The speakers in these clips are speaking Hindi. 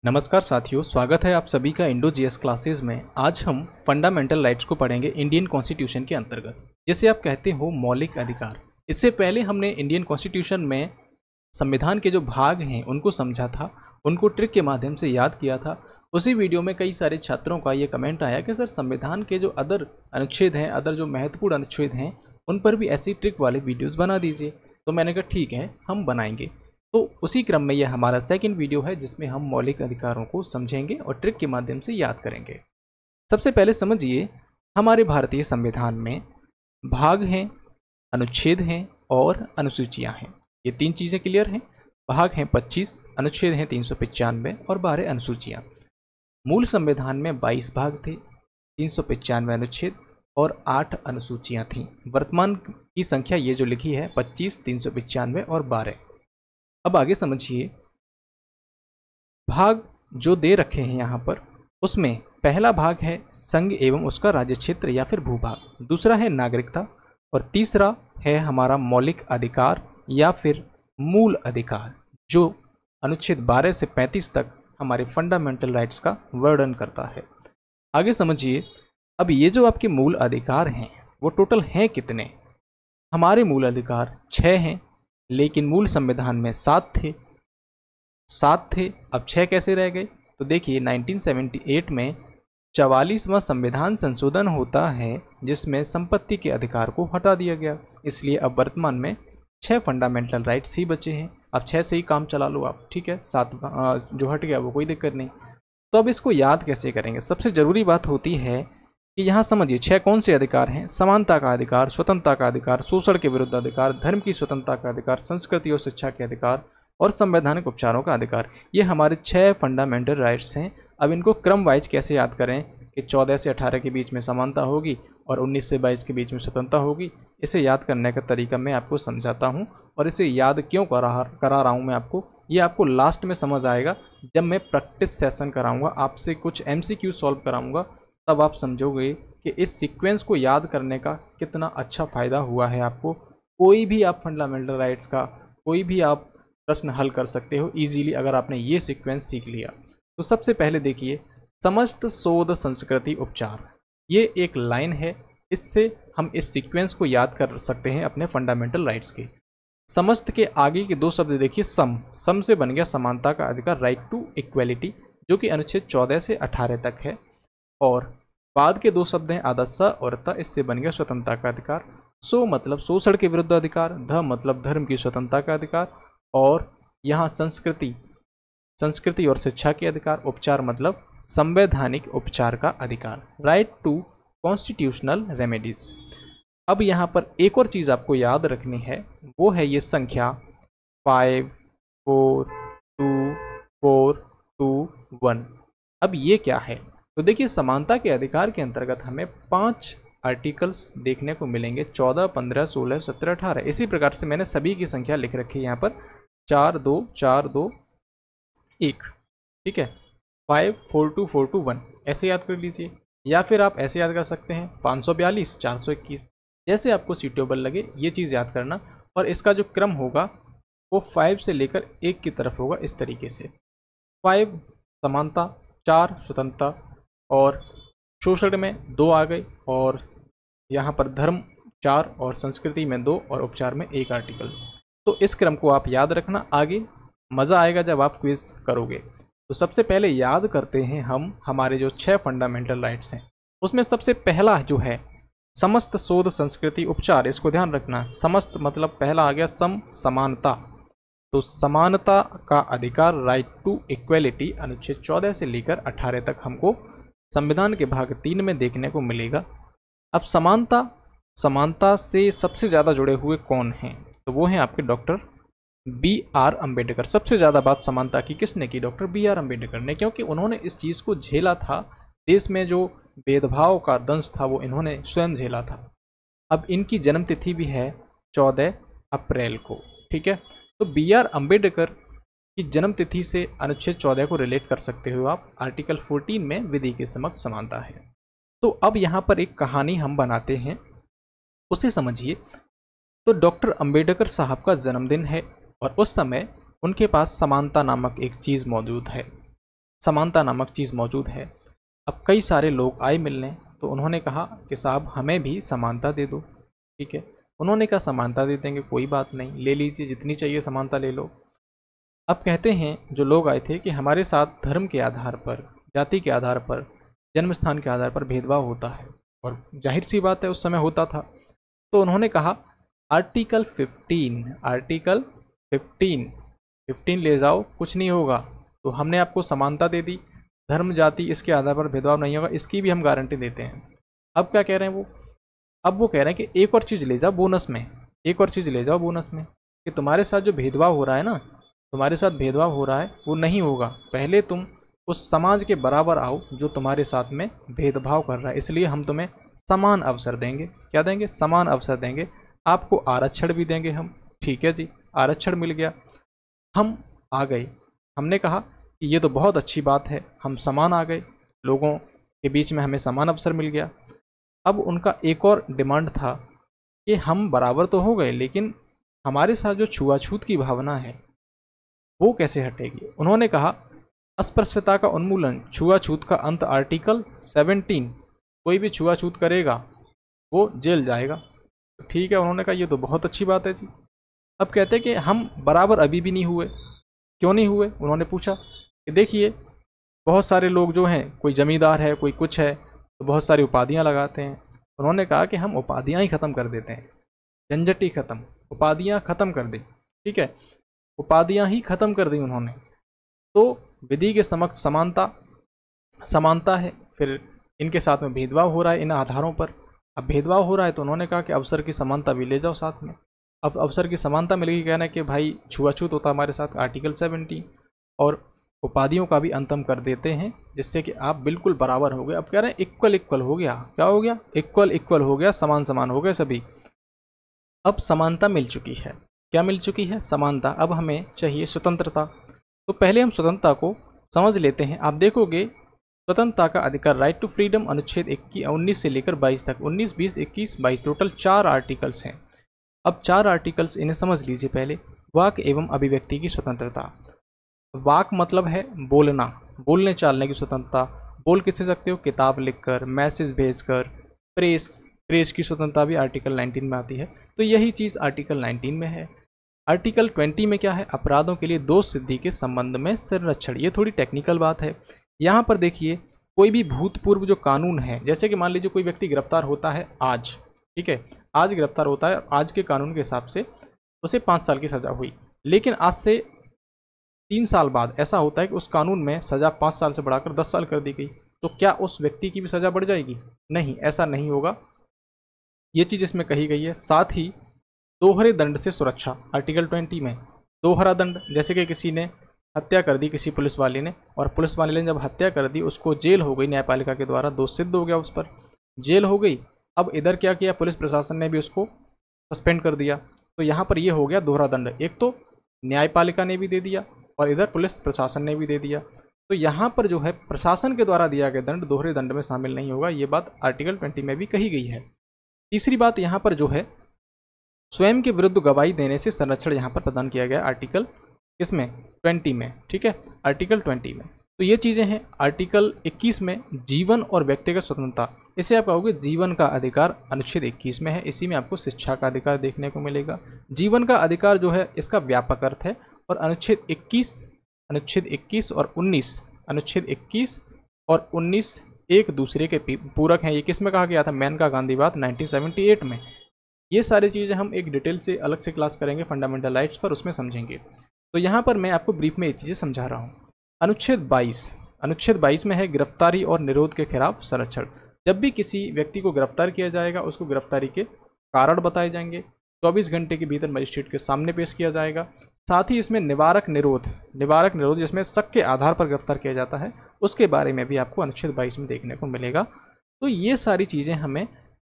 नमस्कार साथियों, स्वागत है आप सभी का इंडो जीएस क्लासेस में। आज हम फंडामेंटल राइट्स को पढ़ेंगे इंडियन कॉन्स्टिट्यूशन के अंतर्गत, जिसे आप कहते हो मौलिक अधिकार। इससे पहले हमने इंडियन कॉन्स्टिट्यूशन में संविधान के जो भाग हैं उनको समझा था, उनको ट्रिक के माध्यम से याद किया था। उसी वीडियो में कई सारे छात्रों का ये कमेंट आया कि सर संविधान के जो अदर अनुच्छेद हैं, अदर जो महत्वपूर्ण अनुच्छेद हैं, उन पर भी ऐसी ट्रिक वाले वीडियोज़ बना दीजिए। तो मैंने कहा ठीक है, हम बनाएंगे। तो उसी क्रम में यह हमारा सेकंड वीडियो है जिसमें हम मौलिक अधिकारों को समझेंगे और ट्रिक के माध्यम से याद करेंगे। सबसे पहले समझिए, हमारे भारतीय संविधान में भाग हैं, अनुच्छेद हैं और अनुसूचियां हैं। ये तीन चीज़ें क्लियर हैं। भाग हैं 25, अनुच्छेद हैं 395 और 12 अनुसूचियां। मूल संविधान में 22 भाग थे, 395 अनुच्छेद और 8 अनुसूचियां थीं। वर्तमान की संख्या ये जो लिखी है 25, 395 और 12। अब आगे समझिए, भाग जो दे रखे हैं यहाँ पर, उसमें पहला भाग है संघ एवं उसका राज्य क्षेत्र या फिर भूभाग, दूसरा है नागरिकता और तीसरा है हमारा मौलिक अधिकार या फिर मूल अधिकार, जो अनुच्छेद 12 से 35 तक हमारे फंडामेंटल राइट्स का वर्णन करता है। आगे समझिए, अब ये जो आपके मूल अधिकार हैं वो टोटल हैं कितने? हमारे मूल अधिकार 6 हैं, लेकिन मूल संविधान में 7 थे। अब 6 कैसे रह गए? तो देखिए, 1978 में 44वां संविधान संशोधन होता है जिसमें संपत्ति के अधिकार को हटा दिया गया। इसलिए अब वर्तमान में 6 फंडामेंटल राइट्स ही बचे हैं। अब 6 से ही काम चला लो आप, ठीक है। 7 जो हट गया वो कोई दिक्कत नहीं। तो अब इसको याद कैसे करेंगे? सबसे ज़रूरी बात होती है कि यहाँ समझिए 6 कौन से अधिकार हैं। समानता का अधिकार, स्वतंत्रता का अधिकार, शोषण के विरुद्ध अधिकार, धर्म की स्वतंत्रता का अधिकार, संस्कृति और शिक्षा के अधिकार और संवैधानिक उपचारों का अधिकार। ये हमारे 6 फंडामेंटल राइट्स हैं। अब इनको क्रम वाइज कैसे याद करें कि 14 से 18 के बीच में समानता होगी और 19 से 22 के बीच में स्वतंत्रता होगी। इसे याद करने का तरीका मैं आपको समझाता हूँ, और इसे याद क्यों करा रहा हूँ मैं आपको, ये आपको लास्ट में समझ आएगा जब मैं प्रैक्टिस सेशन कराऊँगा, आपसे कुछ MCQ सॉल्व कराऊँगा। तब आप समझोगे कि इस सीक्वेंस को याद करने का कितना अच्छा फ़ायदा हुआ है आपको। कोई भी आप फंडामेंटल राइट्स का कोई भी आप प्रश्न हल कर सकते हो इजीली, अगर आपने ये सीक्वेंस सीख लिया। तो सबसे पहले देखिए, समस्त शोध संस्कृति उपचार, ये एक लाइन है। इससे हम इस सीक्वेंस को याद कर सकते हैं अपने फंडामेंटल राइट्स के। समस्त के आगे के 2 शब्द देखिए, सम से बन गया समानता का अधिकार, राइट टू इक्वेलिटी, जो कि अनुच्छेद 14 से 18 तक है। और बाद के 2 शब्द हैं आधा स और त, इससे बन गया स्वतंत्रता का अधिकार। सो मतलब शोषण के विरुद्ध अधिकार, ध मतलब धर्म की स्वतंत्रता का अधिकार, और यहाँ संस्कृति और शिक्षा के अधिकार, उपचार मतलब संवैधानिक उपचार का अधिकार, राइट टू कॉन्स्टिट्यूशनल रेमेडीज। अब यहाँ पर एक और चीज़ आपको याद रखनी है, वो है ये संख्या 5, 4, 2, 4, 2, 1। अब ये क्या है? तो देखिए, समानता के अधिकार के अंतर्गत हमें 5 आर्टिकल्स देखने को मिलेंगे, 14, 15, 16, 17, 18। इसी प्रकार से मैंने सभी की संख्या लिख रखी है यहाँ पर, 4, 2, 4, 2, 1, ठीक है। 5, 4, 2, 4, 2, 1 ऐसे याद कर लीजिए, या फिर आप ऐसे याद कर सकते हैं 542, 421, जैसे आपको सूटेबल लगे ये चीज़ याद करना। और इसका जो क्रम होगा वो 5 से लेकर 1 की तरफ होगा, इस तरीके से। 5 समानता, 4 स्वतंत्रता, और शोषण में 2 आ गए, और यहाँ पर धर्म 4 और संस्कृति में 2 और उपचार में 1 आर्टिकल। तो इस क्रम को आप याद रखना, आगे मज़ा आएगा जब आप क्विज करोगे। तो सबसे पहले याद करते हैं हम हमारे जो 6 फंडामेंटल राइट्स हैं। उसमें सबसे पहला जो है समस्त शोध संस्कृति उपचार, इसको ध्यान रखना। समस्त मतलब पहला आ गया समानता, तो समानता का अधिकार, राइट टू इक्वेलिटी, अनुच्छेद 14 से लेकर 18 तक हमको संविधान के भाग 3 में देखने को मिलेगा। अब समानता से सबसे ज़्यादा जुड़े हुए कौन हैं? तो वो हैं आपके डॉक्टर BR अम्बेडकर। सबसे ज़्यादा बात समानता की किसने की? डॉक्टर BR अम्बेडकर ने, क्योंकि उन्होंने इस चीज़ को झेला था। देश में जो भेदभाव का दंश था वो इन्होंने स्वयं झेला था। अब इनकी जन्मतिथि भी है 14 अप्रैल को, ठीक है। तो BR अम्बेडकर की जन्मतिथि से अनुच्छेद 14 को रिलेट कर सकते हो आप। आर्टिकल 14 में विधि के समक्ष समानता है। तो अब यहाँ पर एक कहानी हम बनाते हैं, उसे समझिए। तो डॉक्टर अम्बेडकर साहब का जन्मदिन है और उस समय उनके पास समानता नामक एक चीज़ मौजूद है। समानता नामक चीज़ मौजूद है। अब कई सारे लोग आए मिलने, तो उन्होंने कहा कि साहब हमें भी समानता दे दो। ठीक है, उन्होंने कहा समानता दे देंगे, कोई बात नहीं, ले लीजिए, जितनी चाहिए समानता ले लो। अब कहते हैं जो लोग आए थे कि हमारे साथ धर्म के आधार पर, जाति के आधार पर, जन्म स्थान के आधार पर भेदभाव होता है, और जाहिर सी बात है उस समय होता था। तो उन्होंने कहा आर्टिकल 15 ले जाओ, कुछ नहीं होगा। तो हमने आपको समानता दे दी, धर्म जाति इसके आधार पर भेदभाव नहीं होगा, इसकी भी हम गारंटी देते हैं। अब क्या कह रहे हैं वो, अब वो कह रहे हैं कि एक और चीज़ ले जाओ बोनस में, एक और चीज़ ले जाओ बोनस में, कि तुम्हारे साथ जो भेदभाव हो रहा है ना, तुम्हारे साथ भेदभाव हो रहा है वो नहीं होगा, पहले तुम उस समाज के बराबर आओ जो तुम्हारे साथ में भेदभाव कर रहा है, इसलिए हम तुम्हें समान अवसर देंगे। क्या देंगे? समान अवसर देंगे, आपको आरक्षण भी देंगे हम। ठीक है जी, आरक्षण मिल गया, हम आ गए। हमने कहा कि ये तो बहुत अच्छी बात है, हम समान आ गए, लोगों के बीच में हमें समान अवसर मिल गया। अब उनका एक और डिमांड था कि हम बराबर तो हो गए, लेकिन हमारे साथ जो छुआछूत की भावना है वो कैसे हटेगी। उन्होंने कहा अस्पृश्यता का उन्मूलन, छुआछूत का अंत, आर्टिकल 17, कोई भी छुआछूत करेगा वो जेल जाएगा। ठीक है, उन्होंने कहा ये तो बहुत अच्छी बात है जी। अब कहते हैं कि हम बराबर अभी भी नहीं हुए। क्यों नहीं हुए? उन्होंने पूछा कि देखिए बहुत सारे लोग जो हैं, कोई जमींदार है, कोई कुछ है, तो बहुत सारी उपाधियां लगाते हैं। उन्होंने कहा कि हम उपाधियां ही ख़त्म कर देते हैं, झंझट ही ख़त्म, उपाधियां ख़त्म कर दी। ठीक है, उपाधियां ही ख़त्म कर दी उन्होंने। तो विधि के समक्ष समानता है, फिर इनके साथ में भेदभाव हो रहा है इन आधारों पर। अब भेदभाव हो रहा है तो उन्होंने कहा कि अवसर की समानता भी ले जाओ साथ में। अब अवसर की समानता मिलेगी, कहना है कि भाई छुआछूत होता हमारे साथ, आर्टिकल 17, और उपाधियों का भी अंत हम कर देते हैं, जिससे कि आप बिल्कुल बराबर हो गए। अब कह रहे हैं इक्वल हो गया। क्या हो गया? इक्वल हो गया, समान हो गए सभी। अब समानता मिल चुकी है। क्या मिल चुकी है? समानता। अब हमें चाहिए स्वतंत्रता। तो पहले हम स्वतंत्रता को समझ लेते हैं। आप देखोगे स्वतंत्रता का अधिकार, राइट टू फ्रीडम, अनुच्छेद 19 से लेकर 22 तक, 19, 20, 21, 22, टोटल 4 आर्टिकल्स हैं। अब 4 आर्टिकल्स, इन्हें समझ लीजिए पहले। वाक एवं अभिव्यक्ति की स्वतंत्रता। वाक मतलब है बोलना, बोलने चालने की स्वतंत्रता। बोल किससे सकते हो? किताब लिखकर, मैसेज भेजकर। प्रेस की स्वतंत्रता भी आर्टिकल 19 में आती है। तो यही चीज़ आर्टिकल 19 में है। आर्टिकल 20 में क्या है? अपराधों के लिए दोष सिद्धि के संबंध में संरक्षण। ये थोड़ी टेक्निकल बात है। यहाँ पर देखिए, कोई भी भूतपूर्व जो कानून है, जैसे कि मान लीजिए कोई व्यक्ति गिरफ्तार होता है आज, ठीक है, आज गिरफ्तार होता है, आज के कानून के हिसाब से उसे 5 साल की सज़ा हुई, लेकिन आज से 3 साल बाद ऐसा होता है कि उस कानून में सज़ा 5 साल से बढ़ाकर 10 साल कर दी गई, तो क्या उस व्यक्ति की भी सज़ा बढ़ जाएगी? नहीं, ऐसा नहीं होगा। ये चीज़ इसमें कही गई है। साथ ही दोहरे दंड से सुरक्षा, आर्टिकल 20 में दोहरा दंड, जैसे कि किसी ने हत्या कर दी, किसी पुलिस वाले ने, और पुलिस वाले ने जब हत्या कर दी, उसको जेल हो गई न्यायपालिका के द्वारा, दोष सिद्ध हो गया, उस पर जेल हो गई। अब इधर क्या किया? पुलिस प्रशासन ने भी उसको सस्पेंड कर दिया। तो यहाँ पर ये हो गया दोहरा दंड। एक तो न्यायपालिका ने भी दे दिया और इधर पुलिस प्रशासन ने भी दे दिया। तो यहाँ पर जो है प्रशासन के द्वारा दिया गया दंड दोहरे दंड में शामिल नहीं होगा। ये बात आर्टिकल 20 में भी कही गई है। तीसरी बात यहाँ पर जो है, स्वयं के विरुद्ध गवाही देने से संरक्षण यहाँ पर प्रदान किया गया, आर्टिकल इसमें 20 में। ठीक है, आर्टिकल 20 में। तो ये चीज़ें हैं। आर्टिकल 21 में जीवन और व्यक्तिगत स्वतंत्रता, इसे आप कहोगे जीवन का अधिकार, अनुच्छेद 21 में है। इसी में आपको शिक्षा का अधिकार देखने को मिलेगा। जीवन का अधिकार जो है इसका व्यापक अर्थ है, और अनुच्छेद 21 और 19 एक दूसरे के पूरक हैं। ये किस में कहा गया था? मेनका गांधीवाद 1978 में। ये सारी चीज़ें हम एक डिटेल से अलग से क्लास करेंगे फंडामेंटल राइट्स पर, उसमें समझेंगे। तो यहाँ पर मैं आपको ब्रीफ में ये चीज़ें समझा रहा हूँ। अनुच्छेद 22 में है गिरफ्तारी और निरोध के खिलाफ संरक्षण। जब भी किसी व्यक्ति को गिरफ्तार किया जाएगा, उसको गिरफ्तारी के कारण बताए जाएंगे, 24 घंटे के भीतर मजिस्ट्रेट के सामने पेश किया जाएगा। साथ ही इसमें निवारक निरोध जिसमें शक के आधार पर गिरफ्तार किया जाता है, उसके बारे में भी आपको अनुच्छेद 22 में देखने को मिलेगा। तो ये सारी चीज़ें हमें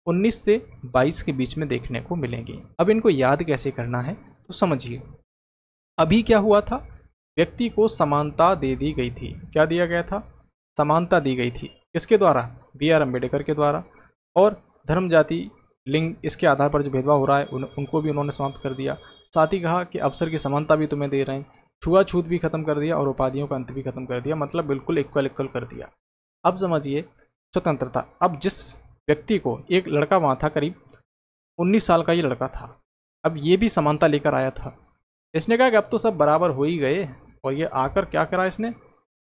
19 से 22 के बीच में देखने को मिलेंगी। अब इनको याद कैसे करना है तो समझिए। अभी क्या हुआ था? व्यक्ति को समानता दे दी गई थी। क्या दिया गया था? समानता दी गई थी। किसके द्वारा? BR अम्बेडकर के द्वारा। और धर्म, जाति, लिंग, इसके आधार पर जो भेदभाव हो रहा है उनको भी उन्होंने समाप्त कर दिया। साथ ही कहा कि अवसर की समानता भी तुम्हें दे रहे हैं, छुआछूत भी खत्म कर दिया और उपाधियों का अंत भी खत्म कर दिया, मतलब बिल्कुल इक्वल इक्वल कर दिया। अब समझिए स्वतंत्रता। अब जिस व्यक्ति को, एक लड़का वहाँ था, करीब 19 साल का ये लड़का था, अब ये भी समानता लेकर आया था। इसने कहा कि अब तो सब बराबर हो ही गए, और ये आकर क्या करा इसने,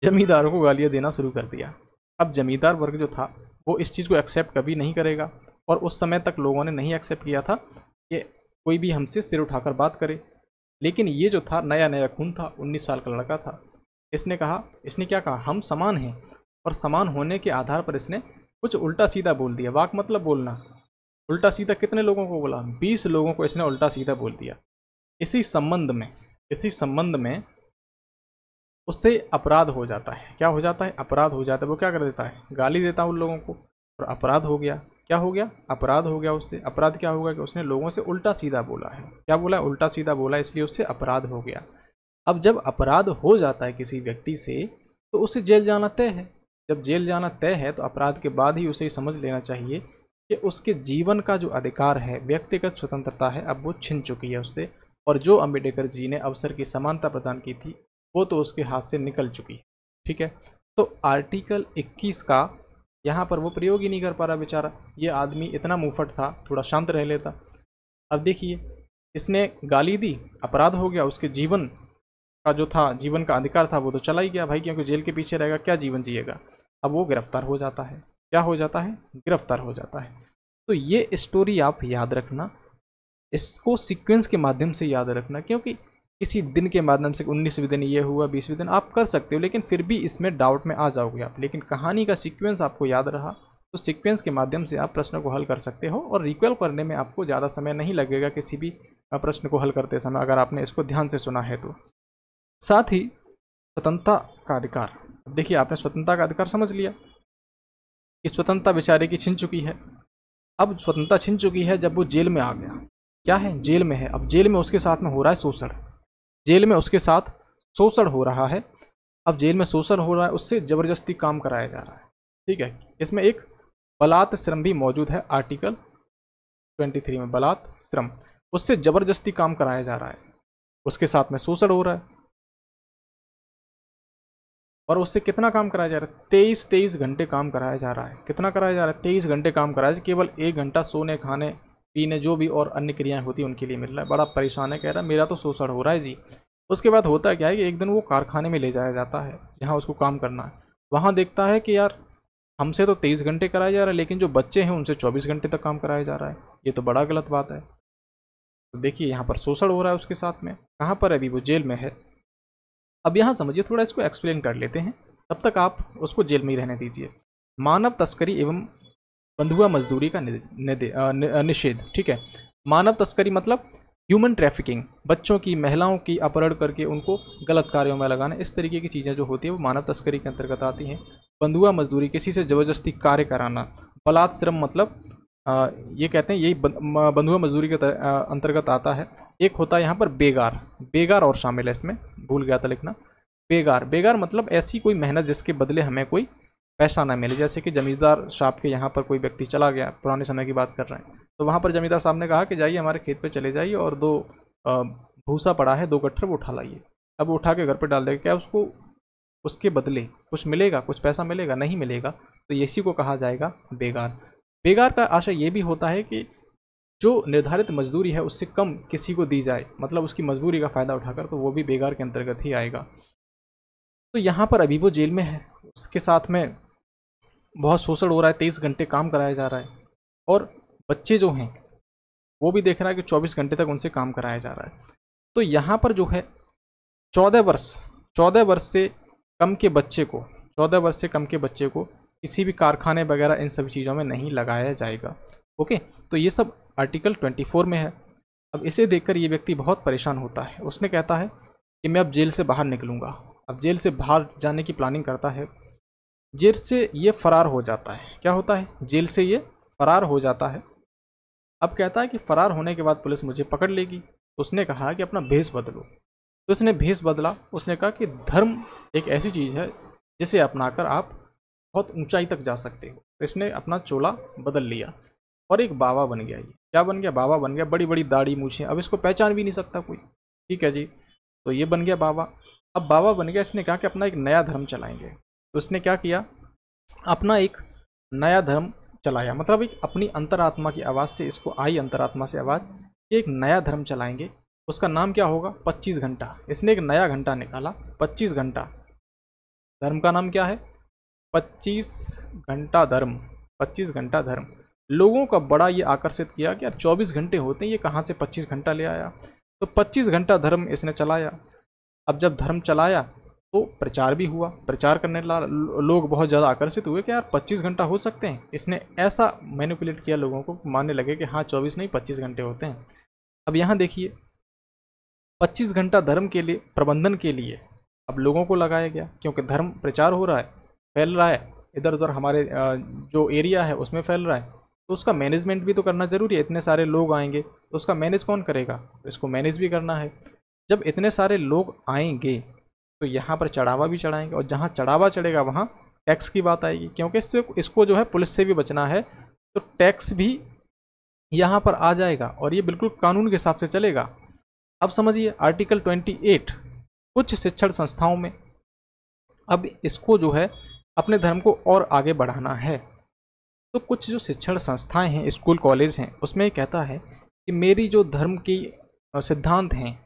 जमींदारों को गालियाँ देना शुरू कर दिया। अब जमींदार वर्ग जो था वो इस चीज़ को एक्सेप्ट कभी नहीं करेगा, और उस समय तक लोगों ने नहीं एक्सेप्ट किया था कि कोई भी हमसे सिर उठाकर बात करे। लेकिन ये जो था नया नया खून था, 19 साल का लड़का था, इसने कहा, इसने क्या कहा, हम समान हैं, और समान होने के आधार पर इसने कुछ उल्टा सीधा बोल दिया। वाक मतलब बोलना। उल्टा सीधा कितने लोगों को बोला, 20 लोगों को इसने उल्टा सीधा बोल दिया। इसी संबंध में उससे अपराध हो जाता है। क्या हो जाता है, अपराध हो जाता है। वो क्या कर देता है, गाली देता है उन लोगों को, और अपराध हो गया। क्या हो गया, अपराध हो गया उससे। अपराध क्या होगा कि उसने लोगों से उल्टा सीधा बोला है। क्या बोला, उल्टा सीधा बोला, इसलिए उससे अपराध हो गया। अब जब अपराध हो जाता है किसी व्यक्ति से, तो उसे जेल जाना तय है। जब जेल जाना तय है तो अपराध के बाद ही उसे समझ लेना चाहिए कि उसके जीवन का जो अधिकार है, व्यक्तिगत स्वतंत्रता है, अब वो छिन चुकी है उससे, और जो अम्बेडकर जी ने अवसर की समानता प्रदान की थी वो तो उसके हाथ से निकल चुकी है। ठीक है, तो आर्टिकल 21 का यहाँ पर वो प्रयोग ही नहीं कर पा रहा बेचारा। ये आदमी इतना मुंहफट था, थोड़ा शांत रह लेता। अब देखिए, इसने गाली दी, अपराध हो गया, उसके जीवन का जो था, जीवन का अधिकार था, वो तो चला ही गया भाई, क्योंकि जेल के पीछे रहेगा, क्या जीवन जिएगा। अब वो गिरफ्तार हो जाता है। क्या हो जाता है, गिरफ्तार हो जाता है। तो ये स्टोरी आप याद रखना, इसको सीक्वेंस के माध्यम से याद रखना, क्योंकि किसी दिन के माध्यम से 19वें दिन ये हुआ, 20वें दिन आप कर सकते हो, लेकिन फिर भी इसमें डाउट में आ जाओगे आप। लेकिन कहानी का सीक्वेंस आपको याद रहा तो सीक्वेंस के माध्यम से आप प्रश्न को हल कर सकते हो, और रिकॉल करने में आपको ज़्यादा समय नहीं लगेगा किसी भी प्रश्न को हल करते समय, अगर आपने इसको ध्यान से सुना है तो। साथ ही स्वतंत्रता का अधिकार, देखिए आपने स्वतंत्रता का अधिकार समझ लिया कि स्वतंत्रता बेचारे की छिन चुकी है। अब स्वतंत्रता छिन चुकी है जब वो जेल में आ गया। क्या है, जेल में है। अब जेल में उसके साथ में हो रहा है शोषण, जेल में उसके साथ शोषण हो रहा है। अब जेल में शोषण हो रहा है, उससे ज़बरदस्ती काम कराया जा रहा है। ठीक है, इसमें एक बलात् श्रम भी मौजूद है, आर्टिकल 23 में बलात् श्रम, उससे ज़बरदस्ती काम कराया जा रहा है, उसके साथ में शोषण हो रहा है, और उससे कितना काम कराया जा रहा है, 23 घंटे काम कराया जा रहा है। कितना कराया जा रहा है, 23 घंटे काम कराया, केवल 1 घंटा सोने, खाने पीने, जो भी और अन्य क्रियाएं होती हैं उनके लिए मिल रहा है। बड़ा परेशान है, कह रहा है मेरा तो शोषण हो रहा है जी। उसके बाद होता क्या है कि एक दिन वो कारखाने में ले जाया जाता है जहाँ उसको काम करना है। वहाँ देखता है कि यार हमसे तो 23 घंटे कराया जा रहा है, लेकिन जो बच्चे हैं उनसे 24 घंटे तक काम कराया जा रहा है। ये तो बड़ा गलत बात है। तो देखिए यहाँ पर शोषण हो रहा है उसके साथ में। कहाँ पर, अभी वो जेल में है। अब यहाँ समझिए, थोड़ा इसको एक्सप्लेन कर लेते हैं, तब तक आप उसको जेल में ही रहने दीजिए। मानव तस्करी एवं बंधुआ मजदूरी का निषेध। ठीक है, मानव तस्करी मतलब ह्यूमन ट्रैफिकिंग, बच्चों की, महिलाओं की अपहरण करके उनको गलत कार्यों में लगाना, इस तरीके की चीज़ें जो होती है वो मानव तस्करी के अंतर्गत आती हैं। बंधुआ मजदूरी, किसी से ज़बरदस्ती कार्य कराना। बलात् श्रम मतलब ये कहते हैं यही बंधुआ मजदूरी के अंतर्गत आता है। एक होता है यहाँ पर बेगार, बेगार और शामिल है इसमें, भूल गया था लिखना। बेगार, बेगार मतलब ऐसी कोई मेहनत जिसके बदले हमें कोई पैसा ना मिले। जैसे कि जमींदार साहब के यहाँ पर कोई व्यक्ति चला गया, पुराने समय की बात कर रहे हैं, तो वहाँ पर जमींदार साहब ने कहा कि जाइए हमारे खेत पे चले जाइए और 2 भूसा पड़ा है, 2 गट्ठर, वो उठा लाइए। अब वो उठा के घर पे डाल देगा, क्या उसको उसके बदले कुछ मिलेगा, कुछ पैसा मिलेगा? नहीं मिलेगा। तो इसी को कहा जाएगा बेगार। बेगार का आशय ये भी होता है कि जो निर्धारित मजदूरी है उससे कम किसी को दी जाए, मतलब उसकी मजबूरी का फ़ायदा उठाकर, तो वो भी बेगार के अंतर्गत ही आएगा। तो यहाँ पर अभी वो जेल में है, उसके साथ में बहुत शोषण हो रहा है, 23 घंटे काम कराया जा रहा है, और बच्चे जो हैं वो भी देख रहा है कि 24 घंटे तक उनसे काम कराया जा रहा है। तो यहाँ पर जो है 14 वर्ष से कम के बच्चे को, 14 वर्ष से कम के बच्चे को किसी भी कारखाने वगैरह इन सभी चीज़ों में नहीं लगाया जाएगा। ओके, तो ये सब आर्टिकल 24 में है। अब इसे देखकर ये व्यक्ति बहुत परेशान होता है। उसने कहता है कि मैं अब जेल से बाहर निकलूँगा। अब जेल से बाहर जाने की प्लानिंग करता है। जेल से ये फरार हो जाता है। क्या होता है? जेल से ये फरार हो जाता है। अब कहता है कि फरार होने के बाद पुलिस मुझे पकड़ लेगी। तो उसने कहा कि अपना भेष बदलो। तो उसने भेष बदला। उसने कहा कि धर्म एक ऐसी चीज़ है जिसे अपनाकर आप बहुत ऊंचाई तक जा सकते हो। तो इसने अपना चोला बदल लिया और एक बाबा बन गया। ये क्या बन गया? बाबा बन गया। बड़ी बड़ी दाढ़ी मूछें, अब इसको पहचान भी नहीं सकता कोई। ठीक है जी। तो ये बन गया बाबा। अब बाबा बन गया, इसने कहा कि अपना एक नया धर्म चलाएंगे। तो इसने क्या किया, अपना एक नया धर्म चलाया, मतलब एक अपनी अंतरात्मा की आवाज़ से इसको आई, अंतरात्मा से आवाज़, एक नया धर्म चलाएंगे। उसका नाम क्या होगा, 25 घंटा। इसने एक नया घंटा निकाला, 25 घंटा। धर्म का नाम क्या है, 25 घंटा धर्म। 25 घंटा धर्म लोगों का बड़ा ये आकर्षित किया कि यार 24 घंटे होते हैं, ये कहाँ से 25 घंटा ले आया। तो 25 घंटा धर्म इसने चलाया। अब जब धर्म चलाया तो प्रचार भी हुआ, प्रचार करने लोग बहुत ज़्यादा आकर्षित हुए कि यार 25 घंटा हो सकते हैं। इसने ऐसा मैनिपुलेट किया लोगों को, मानने लगे कि हाँ 24 नहीं 25 घंटे होते हैं। अब यहाँ देखिए 25 घंटा धर्म के लिए, प्रबंधन के लिए अब लोगों को लगाया गया, क्योंकि धर्म प्रचार हो रहा है, फैल रहा है, इधर उधर हमारे जो एरिया है उसमें फैल रहा है, तो उसका मैनेजमेंट भी तो करना ज़रूरी है। इतने सारे लोग आएंगे तो उसका मैनेज कौन करेगा, तो इसको मैनेज भी करना है। जब इतने सारे लोग आएंगे तो यहाँ पर चढ़ावा भी चढ़ाएंगे, और जहाँ चढ़ावा चढ़ेगा वहाँ टैक्स की बात आएगी, क्योंकि इसको जो है पुलिस से भी बचना है, तो टैक्स भी यहाँ पर आ जाएगा और ये बिल्कुल कानून के हिसाब से चलेगा। अब समझिए आर्टिकल 28, कुछ शिक्षण संस्थाओं में अब इसको जो है अपने धर्म को और आगे बढ़ाना है, तो कुछ जो शिक्षण संस्थाएं हैं, स्कूल कॉलेज हैं, उसमें कहता है कि मेरी जो धर्म की सिद्धांत हैं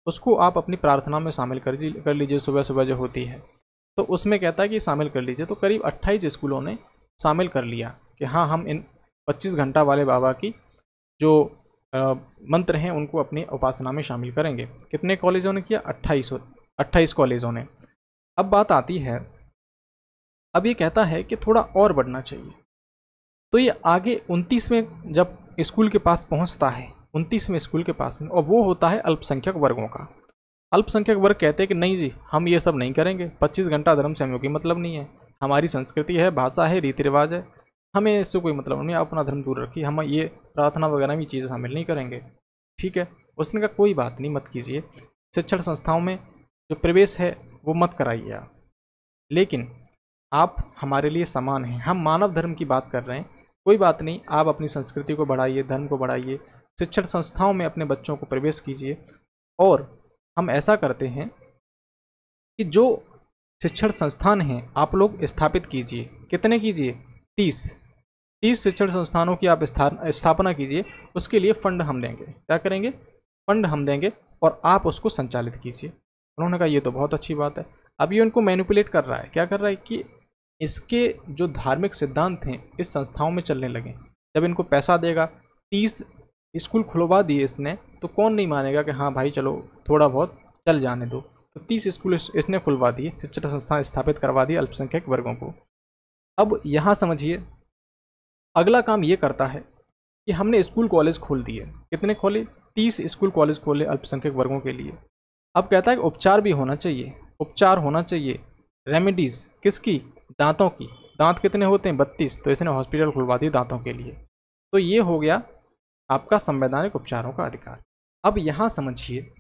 उसको आप अपनी प्रार्थना में शामिल कर लीजिए, सुबह सुबह जो होती है, तो उसमें कहता है कि शामिल कर लीजिए। तो करीब 28 स्कूलों ने शामिल कर लिया कि हाँ हम इन 25 घंटा वाले बाबा की जो मंत्र हैं उनको अपनी उपासना में शामिल करेंगे। कितने कॉलेजों ने किया, 28 कॉलेजों ने। अब बात आती है, अब ये कहता है कि थोड़ा और बढ़ना चाहिए, तो ये आगे 29वें जब स्कूल के पास पहुंचता है, 29वें स्कूल के पास में, और वो होता है अल्पसंख्यक वर्गों का। अल्पसंख्यक वर्ग कहते हैं कि नहीं जी हम ये सब नहीं करेंगे, 25 घंटा धर्म से हमें कोई मतलब नहीं है, हमारी संस्कृति है, भाषा है, रीति रिवाज है, हमें इससे कोई मतलब नहीं, आप अपना धर्म दूर रखिए, हम ये प्रार्थना वगैरह भी चीज़ें शामिल नहीं करेंगे। ठीक है, उसने कहा कोई बात नहीं, मत कीजिए, शिक्षण संस्थाओं में जो प्रवेश है वो मत कराइए आप, लेकिन आप हमारे लिए समान हैं, हम मानव धर्म की बात कर रहे हैं, कोई बात नहीं, आप अपनी संस्कृति को बढ़ाइए, धर्म को बढ़ाइए, शिक्षण संस्थाओं में अपने बच्चों को प्रवेश कीजिए। और हम ऐसा करते हैं कि जो शिक्षण संस्थान हैं आप लोग स्थापित कीजिए, कितने कीजिए, 30 शिक्षण संस्थानों की आप स्थापना कीजिए, उसके लिए फंड हम देंगे। क्या करेंगे, फंड हम देंगे और आप उसको संचालित कीजिए। उन्होंने कहा ये तो बहुत अच्छी बात है। अब ये उनको मैनिपुलेट कर रहा है, क्या कर रहा है कि इसके जो धार्मिक सिद्धांत हैं इस संस्थाओं में चलने लगे। जब इनको पैसा देगा, 30 स्कूल खुलवा दिए इसने, तो कौन नहीं मानेगा कि हाँ भाई चलो थोड़ा बहुत चल जाने दो। तो 30 स्कूल इसने खुलवा दिए, शिक्षण संस्थान स्थापित करवा दिए अल्पसंख्यक वर्गों को। अब यहाँ समझिए अगला काम ये करता है कि हमने स्कूल कॉलेज खोल दिए, कितने खोले, 30 स्कूल कॉलेज खोले अल्पसंख्यक वर्गों के लिए। अब कहता है कि उपचार भी होना चाहिए, उपचार होना चाहिए, रेमेडीज़ किसकी, दांतों की। दांत कितने होते हैं, 32, तो इसने हॉस्पिटल खुलवा दिए दांतों के लिए। तो ये हो गया आपका संवैधानिक उपचारों का अधिकार। अब यहाँ समझिए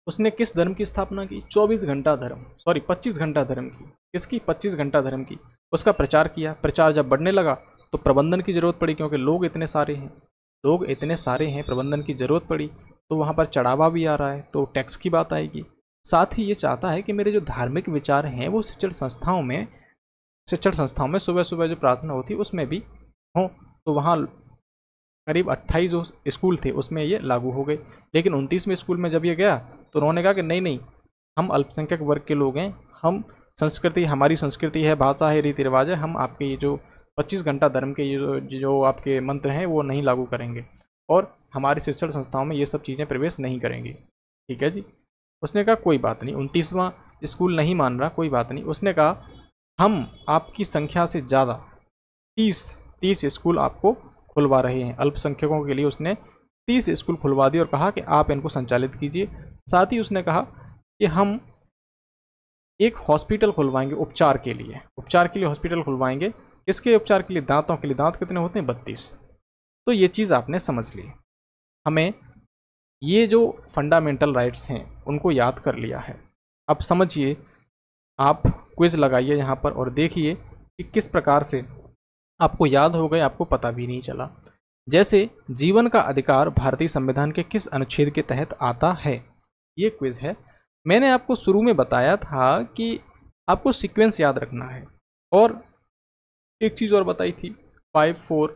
उसने किस धर्म की स्थापना की, 25 घंटा धर्म की। किसकी, 25 घंटा धर्म की। उसका प्रचार किया, प्रचार जब बढ़ने लगा तो प्रबंधन की ज़रूरत पड़ी, क्योंकि लोग इतने सारे हैं, प्रबंधन की ज़रूरत पड़ी, तो वहाँ पर चढ़ावा भी आ रहा है, तो टैक्स की बात आएगी। साथ ही ये चाहता है कि मेरे जो धार्मिक विचार हैं वो शिक्षण संस्थाओं में सुबह सुबह जो प्रार्थना होती है उसमें भी हों। तो वहाँ करीब 28 जो स्कूल थे उसमें ये लागू हो गए। लेकिन 29वें स्कूल में जब ये गया तो उन्होंने कहा कि नहीं, हम अल्पसंख्यक वर्ग के लोग हैं, हम संस्कृति, हमारी संस्कृति है, भाषा है, रीति रिवाज है, हम आपके ये जो 25 घंटा धर्म के जो आपके मंत्र हैं वो नहीं लागू करेंगे, और हमारी शिक्षण संस्थाओं में ये सब चीज़ें प्रवेश नहीं करेंगी। ठीक है जी। उसने कहा कोई बात नहीं, 29वां स्कूल नहीं मान रहा, कोई बात नहीं। उसने कहा हम आपकी संख्या से ज़्यादा 30 स्कूल आपको खुलवा रहे हैं अल्पसंख्यकों के लिए। उसने 30 स्कूल खुलवा दिए और कहा कि आप इनको संचालित कीजिए। साथ ही उसने कहा कि हम एक हॉस्पिटल खुलवाएंगे उपचार के लिए हॉस्पिटल खुलवाएंगे। किसके उपचार के लिए, दांतों के लिए। दांत कितने होते हैं, 32। तो ये चीज़ आपने समझ ली। हमें ये जो फंडामेंटल राइट्स हैं उनको याद कर लिया है। अब समझिए, आप क्विज लगाइए यहाँ पर और देखिए कि किस प्रकार से आपको याद हो गए, आपको पता भी नहीं चला। जैसे जीवन का अधिकार भारतीय संविधान के किस अनुच्छेद के तहत आता है? ये क्विज है। मैंने आपको शुरू में बताया था कि आपको सीक्वेंस याद रखना है, और एक चीज़ और बताई थी 5 4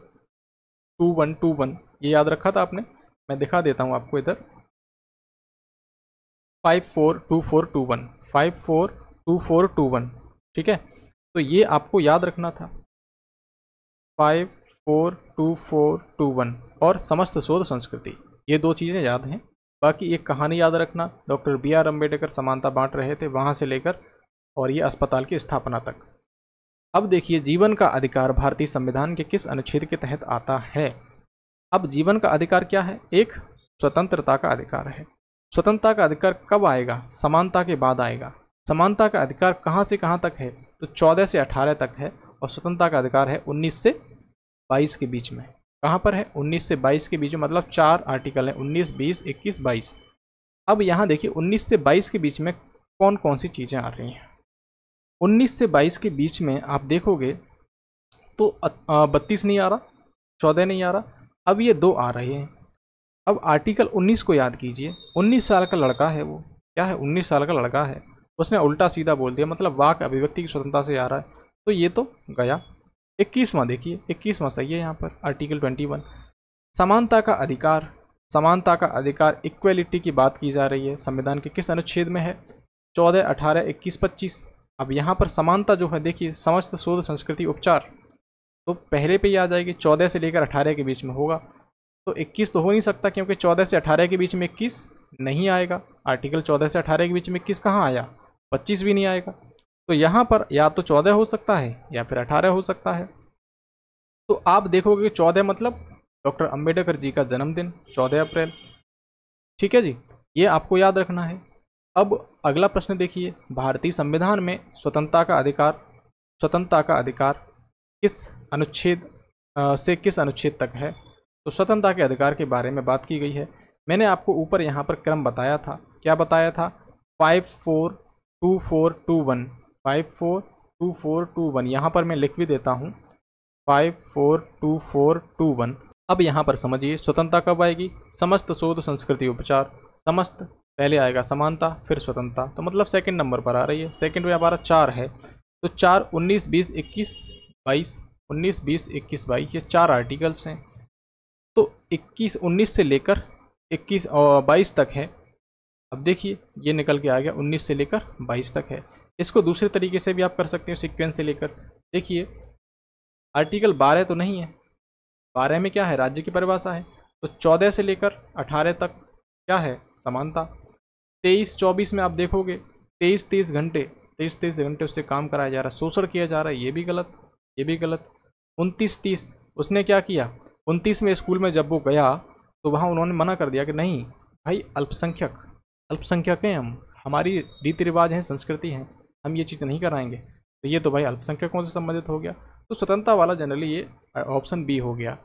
2 1 2 1, ये याद रखा था आपने? मैं दिखा देता हूँ आपको इधर 5 4 2 4 2 1, 5 4 2 4 2 1, ठीक है? तो ये आपको याद रखना था 5 4 2 4 2 1 और समस्त शोध संस्कृति, ये दो चीज़ें याद हैं। बाकी एक कहानी याद रखना, डॉक्टर BR अम्बेडकर समानता बांट रहे थे, वहाँ से लेकर और ये अस्पताल की स्थापना तक। अब देखिए जीवन का अधिकार भारतीय संविधान के किस अनुच्छेद के तहत आता है? अब जीवन का अधिकार क्या है? एक स्वतंत्रता का अधिकार है। स्वतंत्रता का अधिकार कब आएगा? समानता के बाद आएगा। समानता का अधिकार कहाँ से कहाँ तक है? तो 14 से 18 तक है, और स्वतंत्रता का अधिकार है 19 से 22 के बीच में। कहाँ पर है? 19 से 22 के बीच में, मतलब 4 आर्टिकल हैं, 19, 20, 21, 22। अब यहाँ देखिए 19 से 22 के बीच में कौन कौन सी चीज़ें आ रही हैं। 19 से 22 के बीच में आप देखोगे तो 32 नहीं आ रहा, 14 नहीं आ रहा, अब ये 2 आ रहे हैं। अब आर्टिकल 19 को याद कीजिए। 19 साल का लड़का है, वो क्या है? 19 साल का लड़का है, उसने उल्टा सीधा बोल दिया, मतलब वाक अभिव्यक्ति की स्वतंत्रता से आ रहा है, तो ये तो गया। 21वां देखिए, 21वां सही है यहाँ पर, आर्टिकल 21, समानता का अधिकार। समानता का अधिकार, इक्वलिटी की बात की जा रही है, संविधान के किस अनुच्छेद में है? 14, 18, 21, 25। अब यहाँ पर समानता जो है देखिए, समस्त शोध संस्कृति उपचार, तो पहले पे ही आ जाएगी, 14 से लेकर 18 के बीच में होगा। तो 21 तो हो नहीं सकता, क्योंकि 14 से 18 के बीच में 21 नहीं आएगा। आर्टिकल 14 से 18 के बीच में 21 कहाँ आया? 25 भी नहीं आएगा। तो यहाँ पर या तो 14 हो सकता है या फिर 18 हो सकता है। तो आप देखोगे 14 मतलब डॉक्टर अंबेडकर जी का जन्मदिन 14 अप्रैल, ठीक है जी, ये आपको याद रखना है। अब अगला प्रश्न देखिए, भारतीय संविधान में स्वतंत्रता का अधिकार किस अनुच्छेद से किस अनुच्छेद तक है? तो स्वतंत्रता के अधिकार के बारे में बात की गई है। मैंने आपको ऊपर यहाँ पर क्रम बताया था, क्या बताया था? 5 4 2 4 2 1, 5 4 2 4 2 1, यहाँ पर मैं लिख भी देता हूँ 5 4 2 4 2 1। अब यहाँ पर समझिए स्वतंत्रता कब आएगी? समस्त शोध संस्कृति उपचार, समस्त पहले आएगा समानता फिर स्वतंत्रता, तो मतलब सेकंड नंबर पर आ रही है। सेकंड में हमारा 4 है, तो 4 19 20 21 22, 19 20 21 22, ये 4 आर्टिकल्स हैं। तो 21 19 से लेकर 21 और 22 तक है। अब देखिए ये निकल के आ गया 19 से लेकर 22 तक है। इसको दूसरे तरीके से भी आप कर सकते हो, सीक्वेंस से लेकर। देखिए आर्टिकल 12 तो नहीं है, 12 में क्या है? राज्य की परिभाषा है। तो 14 से लेकर 18 तक क्या है? समानता। 23 24 में आप देखोगे 23 घंटे उससे काम कराया जा रहा है, शोषण किया जा रहा है, ये भी गलत, ये भी गलत। 29 30 उसने क्या किया? 29 में स्कूल में जब वो गया तो वहाँ उन्होंने मना कर दिया कि नहीं भाई, अल्पसंख्यक हैं हम, हमारी रीति रिवाज हैं, संस्कृति हैं, हम ये चीज़ नहीं कराएंगे। तो ये तो भाई अल्पसंख्यकों से संबंधित हो गया। तो स्वतंत्रता वाला जनरली ये ऑप्शन बी हो गया।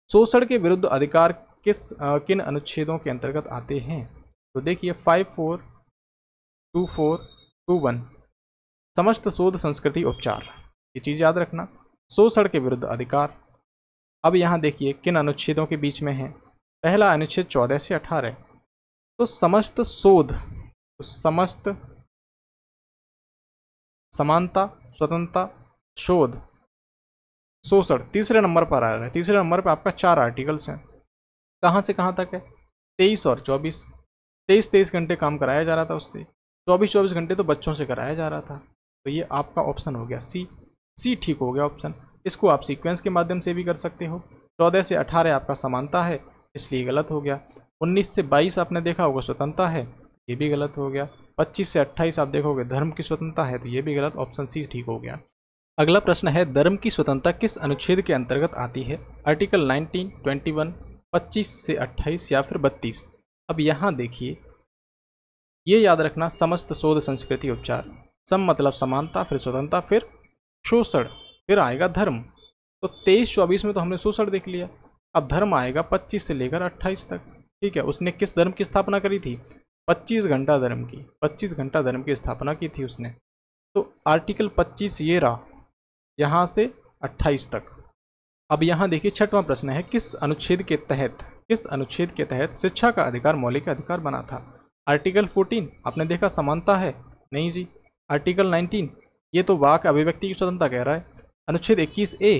शोषण के विरुद्ध अधिकार किन अनुच्छेदों के अंतर्गत आते हैं? तो देखिए 5 4 2 4 2 1, समस्त शोध संस्कृति उपचार, ये चीज़ याद रखना, शोषण के विरुद्ध अधिकार। अब यहाँ देखिए किन अनुच्छेदों के बीच में है? पहला अनुच्छेद 14 से 18, तो समस्त शोध, समस्त समानता स्वतंत्रता शोध शोषण तीसरे नंबर पर आ रहा है। तीसरे नंबर पर आपका 4 आर्टिकल्स हैं, कहाँ से कहाँ तक है? 23 और 24। 23 घंटे काम कराया जा रहा था उससे, 24 घंटे तो बच्चों से कराया जा रहा था। तो ये आपका ऑप्शन हो गया सी ठीक हो गया ऑप्शन। इसको आप सीक्वेंस के माध्यम से भी कर सकते हो। 14 से 18 आपका समानता है, इसलिए गलत हो गया। 19 से 22 आपने देखा होगा स्वतंत्रता है, ये भी गलत हो गया। 25 से 28 आप देखोगे धर्म की स्वतंत्रता है, तो ये भी गलत, ऑप्शन सी ठीक हो गया। अगला प्रश्न है, धर्म की स्वतंत्रता किस अनुच्छेद के अंतर्गत आती है? आर्टिकल 19, 21, 25 से 28 या फिर 32। अब यहाँ देखिए ये याद रखना, समस्त शोध संस्कृति उपचार, सम मतलब समानता, फिर स्वतंत्रता, फिर शोषण, फिर आएगा धर्म। तो 23-24 में तो हमने शोषण देख लिया, अब धर्म आएगा 25 से लेकर 28 तक। ठीक है, उसने किस धर्म की स्थापना करी थी? 25 घंटा धर्म की, 25 घंटा धर्म की स्थापना की थी उसने। तो आर्टिकल 25 ये रहा, यहाँ से 28 तक। अब यहाँ देखिए 6वां प्रश्न है, किस अनुच्छेद के तहत शिक्षा का अधिकार मौलिक अधिकार बना था? आर्टिकल 14 आपने देखा समानता है, नहीं जी। आर्टिकल 19 ये तो वाक अभिव्यक्ति की स्वतंत्रता कह रहा है। अनुच्छेद 21A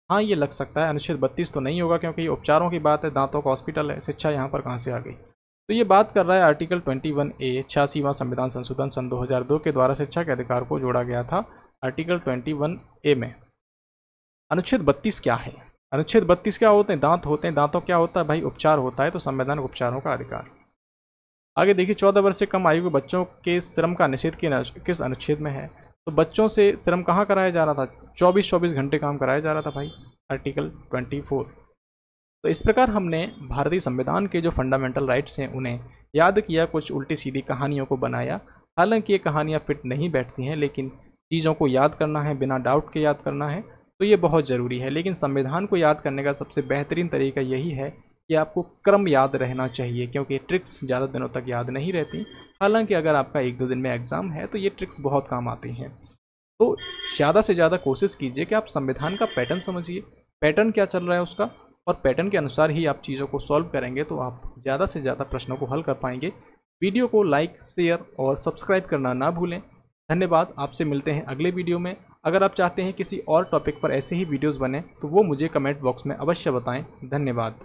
हाँ ये लग सकता है। अनुच्छेद 32 तो नहीं होगा क्योंकि ये उपचारों की बात है, दांतों का हॉस्पिटल है। शिक्षा यहाँ पर कहाँ से आ गई? तो ये बात कर रहा है आर्टिकल 21A 86वां संविधान संशोधन सन 2002 के द्वारा शिक्षा के अधिकार को जोड़ा गया था आर्टिकल 21A में। अनुच्छेद 32 क्या है? अनुच्छेद 32 क्या होते हैं? दांत होते हैं। दांतों क्या होता है भाई? उपचार होता है। तो संवैधानिक उपचारों का अधिकार। आगे देखिए 14 वर्ष से कम आयु के बच्चों के श्रम का निषेध किस अनुच्छेद में है? तो बच्चों से श्रम कहाँ कराया जा रहा था? 24 घंटे काम कराया जा रहा था भाई, आर्टिकल 24। तो इस प्रकार हमने भारतीय संविधान के जो फंडामेंटल राइट्स हैं उन्हें याद किया, कुछ उल्टी सीधी कहानियों को बनाया। हालांकि ये कहानियाँ फिट नहीं बैठती हैं, लेकिन चीज़ों को याद करना है, बिना डाउट के याद करना है, तो ये बहुत ज़रूरी है। लेकिन संविधान को याद करने का सबसे बेहतरीन तरीका यही है कि आपको क्रम याद रहना चाहिए, क्योंकि ट्रिक्स ज़्यादा दिनों तक याद नहीं रहती। हालांकि अगर आपका 1-2 दिन में एग्ज़ाम है तो ये ट्रिक्स बहुत काम आती हैं। तो ज़्यादा से ज़्यादा कोशिश कीजिए कि आप संविधान का पैटर्न समझिए, पैटर्न क्या चल रहा है उसका, और पैटर्न के अनुसार ही आप चीज़ों को सॉल्व करेंगे तो आप ज़्यादा से ज़्यादा प्रश्नों को हल कर पाएंगे। वीडियो को लाइक, शेयर और सब्सक्राइब करना ना भूलें। धन्यवाद। आपसे मिलते हैं अगले वीडियो में। अगर आप चाहते हैं किसी और टॉपिक पर ऐसे ही वीडियोज़ बने तो वो मुझे कमेंट बॉक्स में अवश्य बताएँ। धन्यवाद।